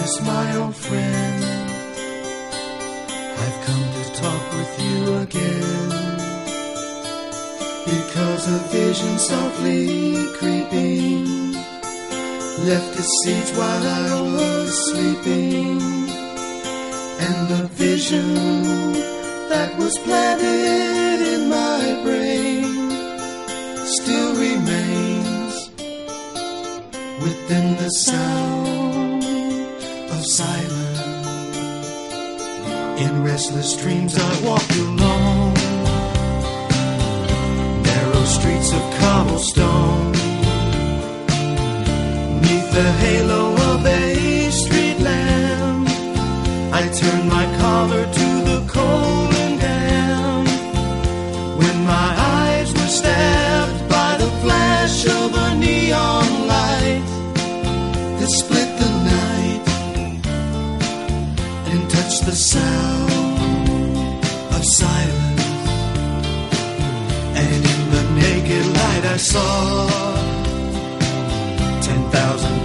Darkness, my old friend, I've come to talk with you again, because a vision softly creeping left its seeds while I was sleeping, and the vision that was planted in my brain still remains within the sound of silence. In restless dreams I walk alone, narrow streets of cobblestone, neath the halo of a street lamp. I turn my collar to the cold and damp, when my eyes were stabbed by the flash of a neon light that split the night and touched the sound of silence. And in the naked light I saw 10,000